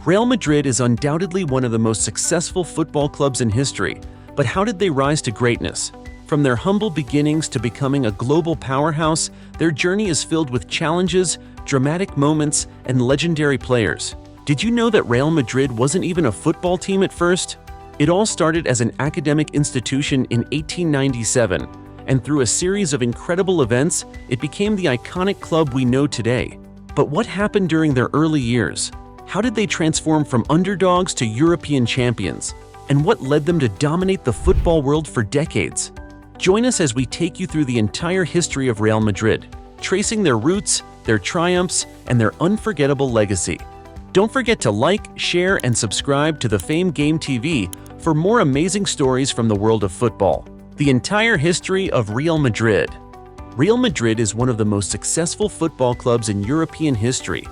Real Madrid is undoubtedly one of the most successful football clubs in history, but how did they rise to greatness? From their humble beginnings to becoming a global powerhouse, their journey is filled with challenges, dramatic moments, and legendary players. Did you know that Real Madrid wasn't even a football team at first? It all started as an academic institution in 1897, and through a series of incredible events, it became the iconic club we know today. But what happened during their early years? How did they transform from underdogs to European champions? And what led them to dominate the football world for decades? Join us as we take you through the entire history of Real Madrid, tracing their roots, their triumphs, and their unforgettable legacy. Don't forget to like, share, and subscribe to the Fame Game TV for more amazing stories from the world of football. The entire history of Real Madrid. Real Madrid is one of the most successful football clubs in European history,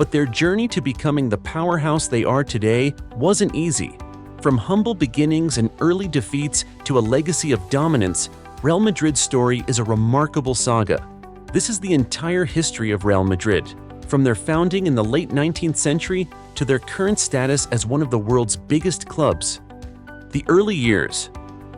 but their journey to becoming the powerhouse they are today wasn't easy. From humble beginnings and early defeats to a legacy of dominance, Real Madrid's story is a remarkable saga. This is the entire history of Real Madrid, from their founding in the late 19th century to their current status as one of the world's biggest clubs. The early years.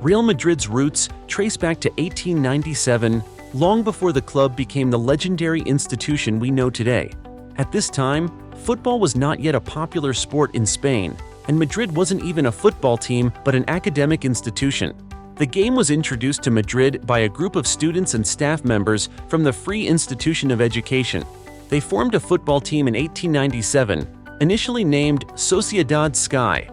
Real Madrid's roots trace back to 1897, long before the club became the legendary institution we know today. At this time, football was not yet a popular sport in Spain, and Madrid wasn't even a football team but an academic institution. The game was introduced to Madrid by a group of students and staff members from the Free Institution of Education. They formed a football team in 1897, initially named Sociedad Sky.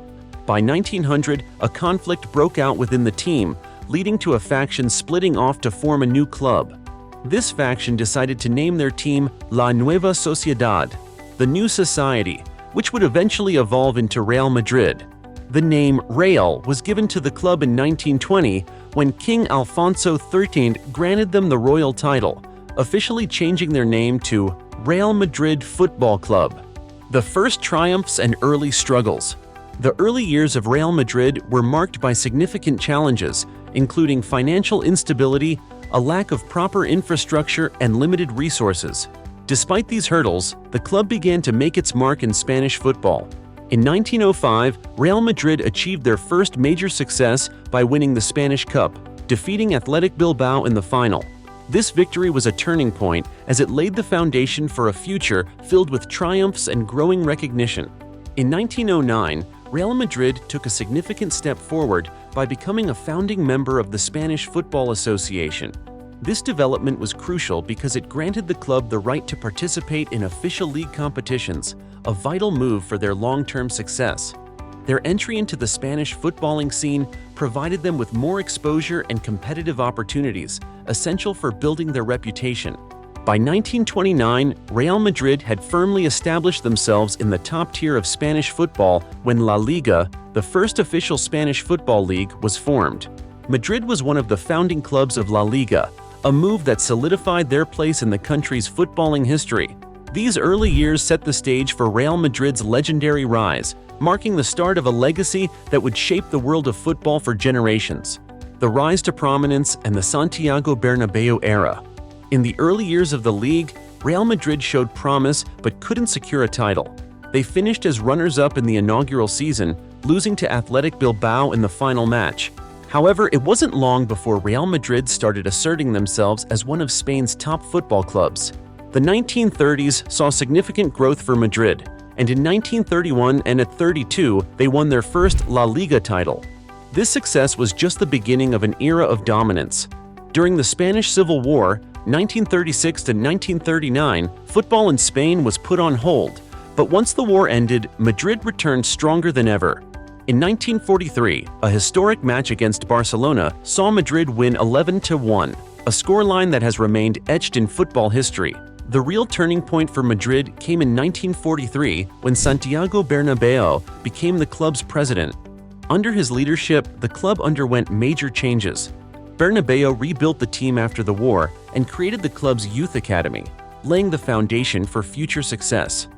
By 1900, a conflict broke out within the team, leading to a faction splitting off to form a new club. This faction decided to name their team La Nueva Sociedad, the New Society, which would eventually evolve into Real Madrid. The name Real was given to the club in 1920 when King Alfonso XIII granted them the royal title, officially changing their name to Real Madrid Football Club. The first triumphs and early struggles. The early years of Real Madrid were marked by significant challenges, including financial instability, a lack of proper infrastructure, and limited resources. Despite these hurdles, the club began to make its mark in Spanish football. In 1905, Real Madrid achieved their first major success by winning the Spanish Cup, defeating Athletic Bilbao in the final. This victory was a turning point as it laid the foundation for a future filled with triumphs and growing recognition. In 1909, Real Madrid took a significant step forward by becoming a founding member of the Spanish Football Association. This development was crucial because it granted the club the right to participate in official league competitions, a vital move for their long-term success. Their entry into the Spanish footballing scene provided them with more exposure and competitive opportunities, essential for building their reputation. By 1929, Real Madrid had firmly established themselves in the top tier of Spanish football when La Liga, the first official Spanish football league, was formed. Madrid was one of the founding clubs of La Liga, a move that solidified their place in the country's footballing history. These early years set the stage for Real Madrid's legendary rise, marking the start of a legacy that would shape the world of football for generations. The rise to prominence and the Santiago Bernabeu era. In the early years of the league, Real Madrid showed promise but couldn't secure a title. They finished as runners-up in the inaugural season, losing to Athletic Bilbao in the final match. However, it wasn't long before Real Madrid started asserting themselves as one of Spain's top football clubs. The 1930s saw significant growth for Madrid, and in 1931 and at 32, they won their first La Liga title. This success was just the beginning of an era of dominance. During the Spanish Civil War, 1936 to 1939, football in Spain was put on hold, but once the war ended, Madrid returned stronger than ever. In 1943, a historic match against Barcelona saw Madrid win 11-1, a scoreline that has remained etched in football history. The real turning point for Madrid came in 1943 when Santiago Bernabeu became the club's president. Under his leadership, the club underwent major changes. Bernabeu rebuilt the team after the war and created the club's youth academy, laying the foundation for future success.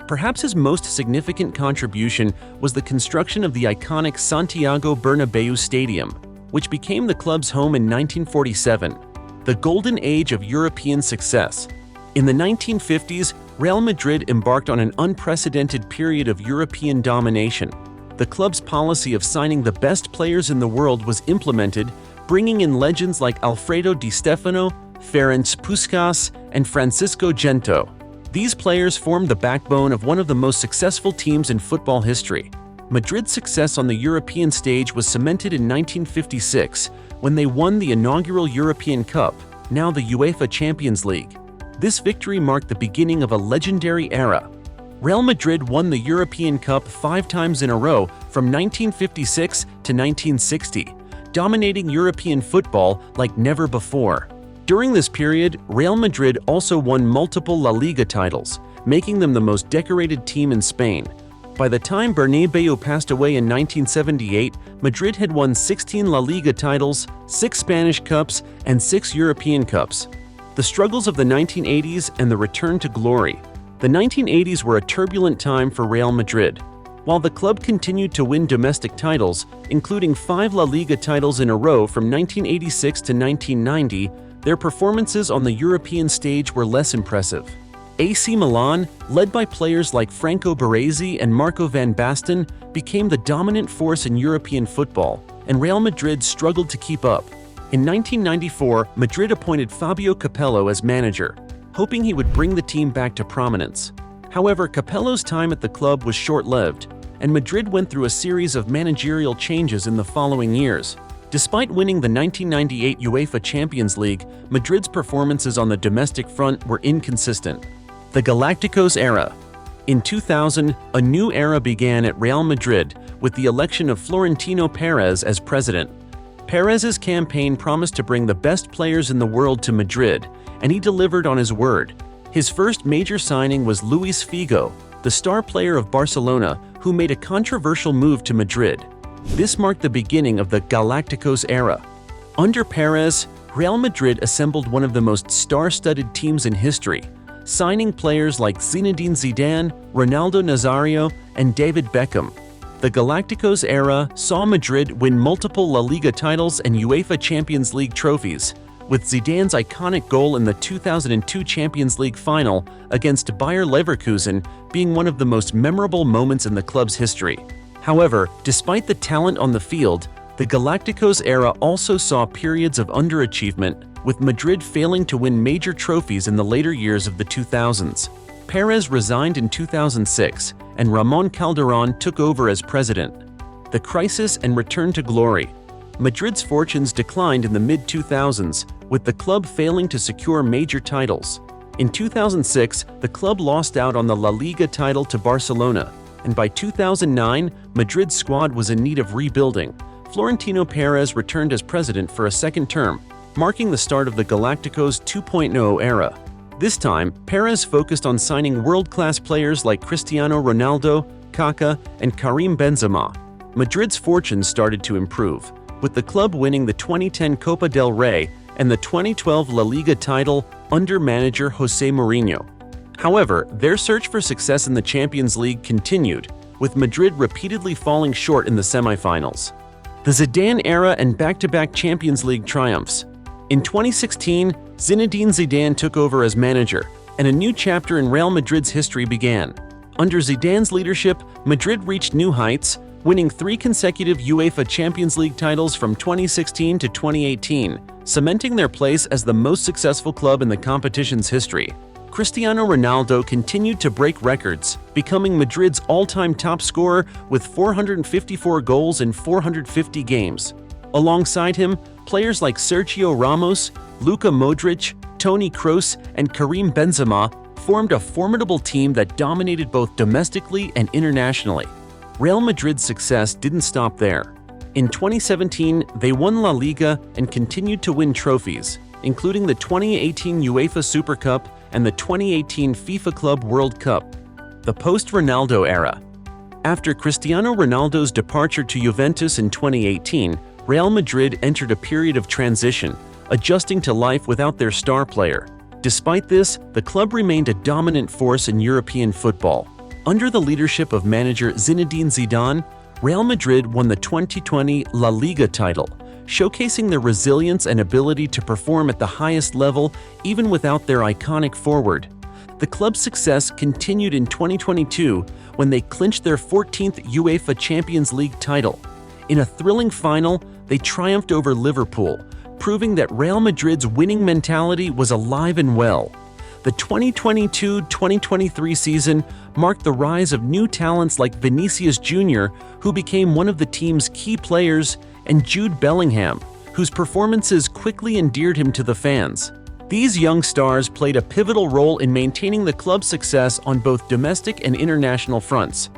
Perhaps his most significant contribution was the construction of the iconic Santiago Bernabeu Stadium, which became the club's home in 1947, the golden age of European success. In the 1950s, Real Madrid embarked on an unprecedented period of European domination. The club's policy of signing the best players in the world was implemented, bringing in legends like Alfredo Di Stefano, Ferenc Puskás, and Francisco Gento. These players formed the backbone of one of the most successful teams in football history. Madrid's success on the European stage was cemented in 1956 when they won the inaugural European Cup, now the UEFA Champions League. This victory marked the beginning of a legendary era. Real Madrid won the European Cup 5 times in a row from 1956 to 1960, dominating European football like never before. During this period, Real Madrid also won multiple La Liga titles, making them the most decorated team in Spain. By the time Bernabeu passed away in 1978, Madrid had won 16 La Liga titles, 6 Spanish Cups, and 6 European Cups. The struggles of the 1980s and the return to glory. The 1980s were a turbulent time for Real Madrid. While the club continued to win domestic titles, including 5 La Liga titles in a row from 1986 to 1990, their performances on the European stage were less impressive. AC Milan, led by players like Franco Baresi and Marco van Basten, became the dominant force in European football, and Real Madrid struggled to keep up. In 1994, Madrid appointed Fabio Capello as manager, hoping he would bring the team back to prominence. However, Capello's time at the club was short-lived, and Madrid went through a series of managerial changes in the following years. Despite winning the 1998 UEFA Champions League, Madrid's performances on the domestic front were inconsistent. The Galacticos era. In 2000, a new era began at Real Madrid with the election of Florentino Perez as president. Perez's campaign promised to bring the best players in the world to Madrid, and he delivered on his word. His first major signing was Luis Figo, the star player of Barcelona, who made a controversial move to Madrid. This marked the beginning of the Galacticos era. Under Perez, Real Madrid assembled one of the most star-studded teams in history, signing players like Zinedine Zidane, Ronaldo Nazario, and David Beckham. The Galacticos era saw Madrid win multiple La Liga titles and UEFA Champions League trophies, with Zidane's iconic goal in the 2002 Champions League final against Bayer Leverkusen being one of the most memorable moments in the club's history. However, despite the talent on the field, the Galacticos era also saw periods of underachievement, with Madrid failing to win major trophies in the later years of the 2000s. Perez resigned in 2006, and Ramon Calderón took over as president. The crisis and return to glory. Madrid's fortunes declined in the mid-2000s, with the club failing to secure major titles. In 2006, the club lost out on the La Liga title to Barcelona, and by 2009, Madrid's squad was in need of rebuilding. Florentino Perez returned as president for a second term, marking the start of the Galacticos 2.0 era. This time, Perez focused on signing world-class players like Cristiano Ronaldo, Kaká, and Karim Benzema. Madrid's fortunes started to improve, with the club winning the 2010 Copa del Rey and the 2012 La Liga title under manager José Mourinho. However, their search for success in the Champions League continued, with Madrid repeatedly falling short in the semifinals. The Zidane era and back-to-back Champions League triumphs. In 2016, Zinedine Zidane took over as manager, and a new chapter in Real Madrid's history began. Under Zidane's leadership, Madrid reached new heights, winning 3 consecutive UEFA Champions League titles from 2016 to 2018, cementing their place as the most successful club in the competition's history. Cristiano Ronaldo continued to break records, becoming Madrid's all-time top scorer with 454 goals in 450 games. Alongside him, players like Sergio Ramos, Luka Modric, Toni Kroos, and Karim Benzema formed a formidable team that dominated both domestically and internationally. Real Madrid's success didn't stop there. In 2017, they won La Liga and continued to win trophies, including the 2018 UEFA Super Cup and the 2018 FIFA Club World Cup. The post-Ronaldo era. After Cristiano Ronaldo's departure to Juventus in 2018, Real Madrid entered a period of transition, adjusting to life without their star player. Despite this, the club remained a dominant force in European football. Under the leadership of manager Zinedine Zidane, Real Madrid won the 2020 La Liga title, showcasing their resilience and ability to perform at the highest level even without their iconic forward. The club's success continued in 2022 when they clinched their 14th UEFA Champions League title. In a thrilling final, they triumphed over Liverpool, proving that Real Madrid's winning mentality was alive and well. The 2022-2023 season marked the rise of new talents like Vinicius Jr., who became one of the team's key players, and Jude Bellingham, whose performances quickly endeared him to the fans. These young stars played a pivotal role in maintaining the club's success on both domestic and international fronts.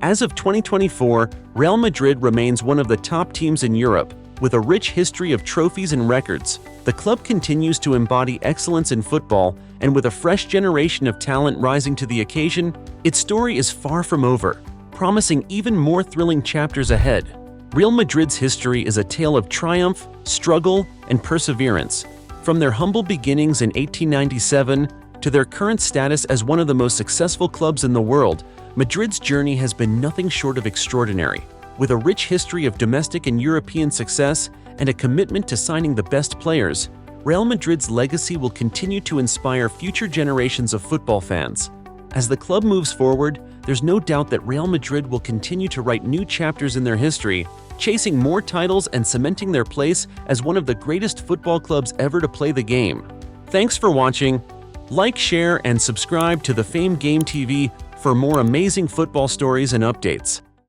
As of 2024, Real Madrid remains one of the top teams in Europe, with a rich history of trophies and records. The club continues to embody excellence in football, and with a fresh generation of talent rising to the occasion, its story is far from over, promising even more thrilling chapters ahead. Real Madrid's history is a tale of triumph, struggle, and perseverance. From their humble beginnings in 1897 to their current status as one of the most successful clubs in the world, Madrid's journey has been nothing short of extraordinary. With a rich history of domestic and European success and a commitment to signing the best players, Real Madrid's legacy will continue to inspire future generations of football fans. As the club moves forward, there's no doubt that Real Madrid will continue to write new chapters in their history, chasing more titles and cementing their place as one of the greatest football clubs ever to play the game. Thanks for watching. Like, share, and subscribe to the Fame Game TV for more amazing football stories and updates.